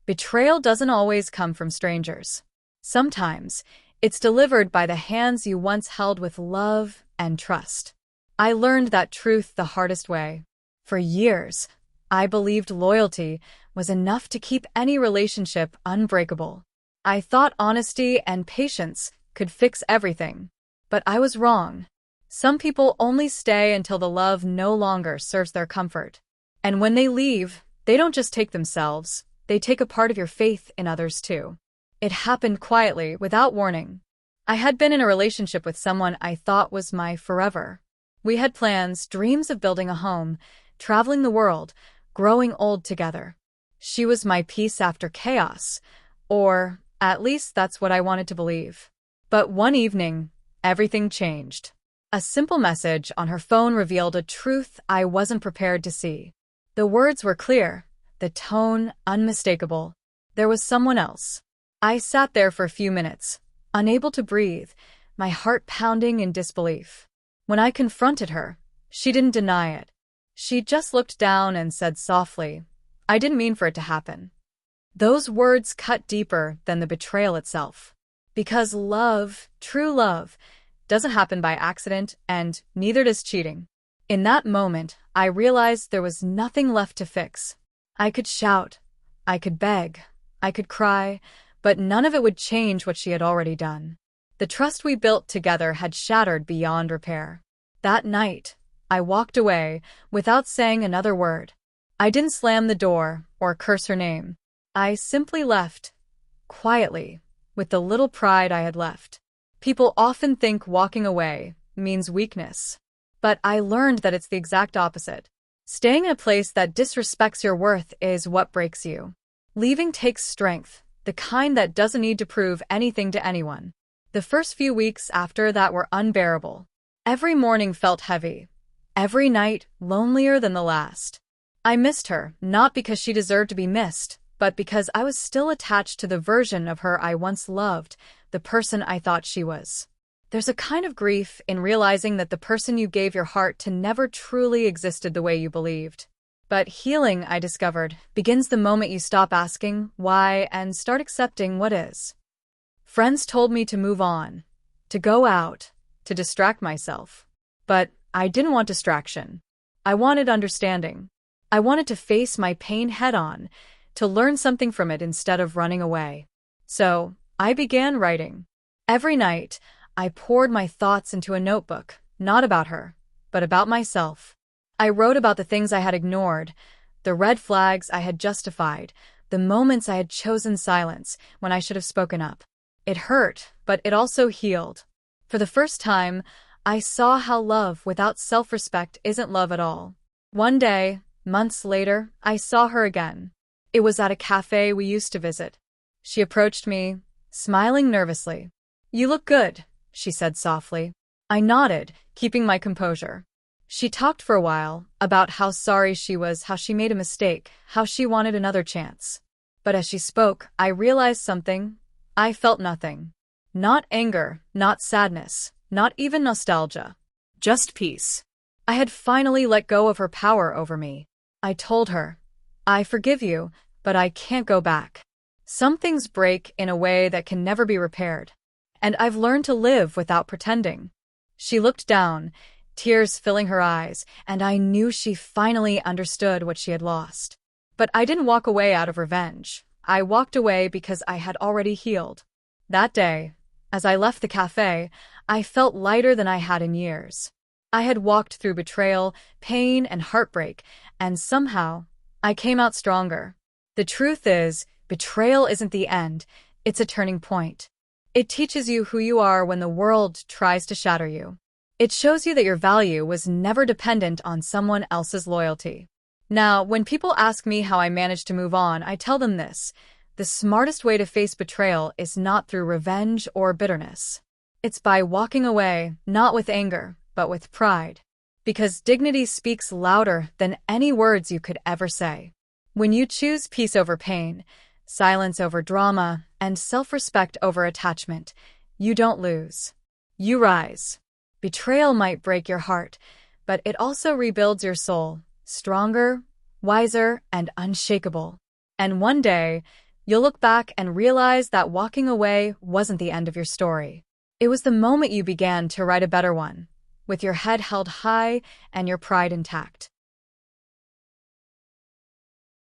Betrayal doesn't always come from strangers. Sometimes, it's delivered by the hands you once held with love and trust. I learned that truth the hardest way. For years, I believed loyalty was enough to keep any relationship unbreakable. I thought honesty and patience could fix everything. But I was wrong. Some people only stay until the love no longer serves their comfort. And when they leave, they don't just take themselves, they take a part of your faith in others too. It happened quietly, without warning. I had been in a relationship with someone I thought was my forever. We had plans, dreams of building a home, traveling the world, growing old together. She was my peace after chaos, or at least that's what I wanted to believe. But one evening, everything changed. A simple message on her phone revealed a truth I wasn't prepared to see. The words were clear, the tone unmistakable. There was someone else. I sat there for a few minutes, unable to breathe, my heart pounding in disbelief. When I confronted her, she didn't deny it. She just looked down and said softly, "I didn't mean for it to happen." Those words cut deeper than the betrayal itself. Because love, true love, doesn't happen by accident, and neither does cheating. In that moment, I realized there was nothing left to fix. I could shout, I could beg, I could cry, but none of it would change what she had already done. The trust we built together had shattered beyond repair. That night, I walked away without saying another word. I didn't slam the door or curse her name. I simply left, quietly, with the little pride I had left. People often think walking away means weakness. But I learned that it's the exact opposite. Staying in a place that disrespects your worth is what breaks you. Leaving takes strength, the kind that doesn't need to prove anything to anyone. The first few weeks after that were unbearable. Every morning felt heavy. Every night lonelier than the last. I missed her, not because she deserved to be missed, but because I was still attached to the version of her I once loved, the person I thought she was. There's a kind of grief in realizing that the person you gave your heart to never truly existed the way you believed. But healing, I discovered, begins the moment you stop asking why and start accepting what is. Friends told me to move on, to go out, to distract myself. But I didn't want distraction. I wanted understanding. I wanted to face my pain head-on, to learn something from it instead of running away. So, I began writing. Every night, I poured my thoughts into a notebook, not about her, but about myself. I wrote about the things I had ignored, the red flags I had justified, the moments I had chosen silence when I should have spoken up. It hurt, but it also healed. For the first time, I saw how love without self-respect isn't love at all. One day, months later, I saw her again. It was at a cafe we used to visit. She approached me, smiling nervously. "You look good," she said softly. I nodded, keeping my composure. She talked for a while, about how sorry she was, how she made a mistake, how she wanted another chance. But as she spoke, I realized something. I felt nothing. Not anger, not sadness, not even nostalgia. Just peace. I had finally let go of her power over me. I told her, "I forgive you, but I can't go back. Some things break in a way that can never be repaired. And I've learned to live without pretending." She looked down, tears filling her eyes, and I knew she finally understood what she had lost. But I didn't walk away out of revenge. I walked away because I had already healed. That day, as I left the cafe, I felt lighter than I had in years. I had walked through betrayal, pain, and heartbreak, and somehow, I came out stronger. The truth is, betrayal isn't the end, it's a turning point. It teaches you who you are when the world tries to shatter you. It shows you that your value was never dependent on someone else's loyalty. Now, when people ask me how I managed to move on, I tell them this: the smartest way to face betrayal is not through revenge or bitterness. It's by walking away, not with anger, but with pride. Because dignity speaks louder than any words you could ever say. When you choose peace over pain, silence over drama, and self-respect over attachment, you don't lose. You rise. Betrayal might break your heart, but it also rebuilds your soul, stronger, wiser, and unshakable. And one day, You'll look back and realize that walking away wasn't the end of your story. It was the moment you began to write a better one, with your head held high and your pride intact.